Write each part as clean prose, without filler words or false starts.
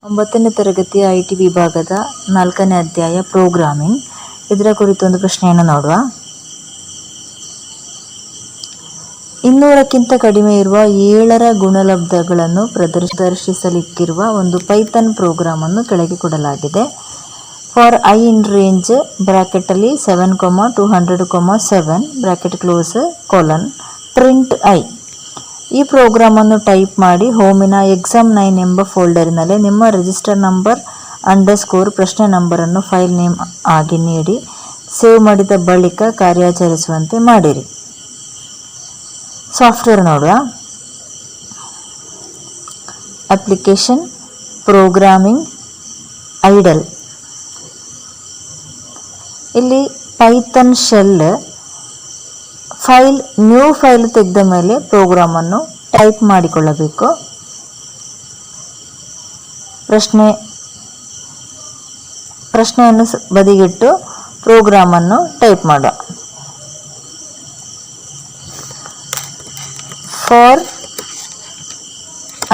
9ನೇ ತರಗತಿಯ IT ವಿಭಾಗದ 4ನೇ ಅಧ್ಯಾಯ ಪ್ರೋಗ್ರಾಮಿಂಗ್. ಇದರ ಕುರಿತು ಒಂದು ಪ್ರಶ್ನೆಯನ್ನು ನೋಡುವ. 200ಕ್ಕಿಂತ ಕಡಿಮೆ ಇರುವ 7ರ ಗುಣಲಬ್ಧಗಳನ್ನು ಪ್ರದರ್ಶಿಸಲಿಕ್ಕಿರುವ ಒಂದು ಪೈಥಾನ್ ಪ್ರೋಗ್ರಾಮ್ ಅನ್ನು ಕೆಳಗೆ ಕೊಡಲಾಗಿದೆ. ಫಾರ್ I ಇನ್ ರೇಂಜ್ ಬ್ರಾಕೆಟಲ್ಲಿ 7, 200, 7 bracket close colon print I. ಈ ಪ್ರೋಗ್ರಾಮನ್ನು ಟೈಪ್ ಮಾಡಿ ಹೋಮಿನ exam9 ಎಂಬ ಫೋಲ್ಡರಿನಲ್ಲಿ ನಿಮ್ಮ ರಿಜಿಸ್ಟರ್ ನಂಬರ್ _ ಪ್ರಶ್ನೆ ನಂಬರನ್ನು ಫೈಲ್ ನೇಮ್ ಆಗಿ ನೀಡಿ ಸೇವ್ ಮಾಡಿದ ಬಳಿಕ ಕಾರ್ಯಾಚರಿಸುವಂತೆ ಮಾಡಿರಿ. ಸಾಫ್ಟ್ವೇರ್ ನೋಡುವ. Application, programming, IDLE. ಇಲ್ಲಿ ಪೈಥಾನ್ ಶೆಲ್ ನ್ಯೂ ಫೈಲ್ ತೆಗೆದ ಮೇಲೆ ಪ್ರೋಗ್ರಾಮನ್ನು ಟೈಪ್ ಮಾಡಿಕೊಳ್ಳಬೇಕು. ಪ್ರಶ್ನೆಯನ್ನು ಬದಿಗಿಟ್ಟು ಪ್ರೋಗ್ರಾಮನ್ನು ಟೈಪ್ ಮಾಡುವ. For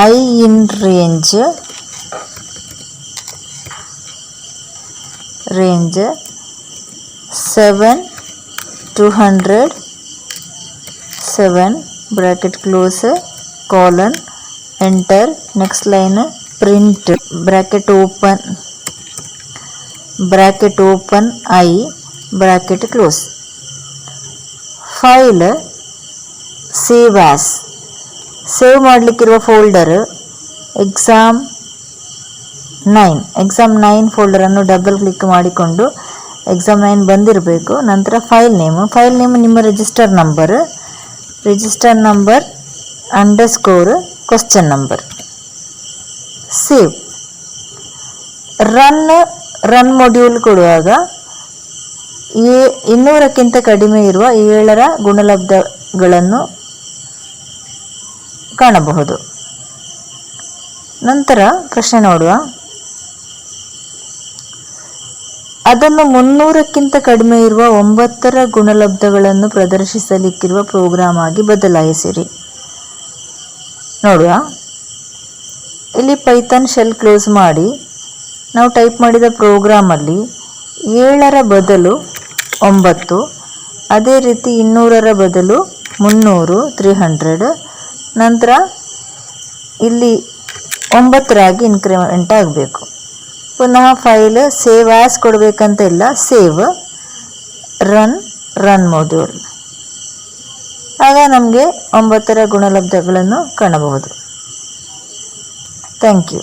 I in range 7, 200, 7 bracket close colon enter. Next line print bracket open I bracket close. File save ಮಾಡಲಿಕ್ಕಿರುವ ಫೋಲ್ಡರ್ exam9 ಫೋಲ್ಡರನ್ನು ಡಬಲ್ ಕ್ಲಿಕ್ ಮಾಡಿಕೊಂಡು exam9 ಬಂದಿರಬೇಕು. ನಂತರ ಫೈಲ್ ನೇಮ್ ನಿಮ್ಮ register number _ question number. Save. Run module ಕೊಡುವಾಗ 200ಕ್ಕಿಂತ ಕಡಿಮೆ ಇರುವ 7ರ ಗುಣಲಬ್ಧಗಳನ್ನು ಕಾಣಬಹುದು. ನಂತರ ಪ್ರಶ್ನೆ ನೋಡುವ. ಅದನ್ನು 300ಕ್ಕಿಂತ ಕಡಿಮೆ ಇರುವ 9ರ ಗುಣಲಬ್ಧಗಳನ್ನು ಪ್ರದರ್ಶಿಸಲಿಕ್ಕಿರುವ ಪ್ರೋಗ್ರಾಮ್ ಆಗಿ ಬದಲಾಯಿಸಿರಿ. ನೋಡುವ. ಇಲ್ಲಿ ಪೈಥಾನ್ ಶೆಲ್ ಕ್ಲೋಸ್ ಮಾಡಿ ನಾವು ಟೈಪ್ ಮಾಡಿದ ಪ್ರೋಗ್ರಾಮಲ್ಲಿ 7ರ ಬದಲು 9, ಅದೇ ರೀತಿ 200ರ ಬದಲು 300, 300. ನಂತರ ಇಲ್ಲಿ 9ರಾಗಿ ಇನ್ಕ್ರಿಮೆಂಟ್ ಆಗಬೇಕು. ಪುನಃ ಫೈಲ್ ಸೇವ್ ಆಸ್ ಕೊಡಬೇಕಂತ ಇಲ್ಲ, ಸೇವ್ ರನ್ ಮಾಡ್ಯೂಲ್. ಆಗ ನಮಗೆ 9ರ ಗುಣಲಬ್ಧಗಳನ್ನು ಕಾಣಬಹುದು. Thank you.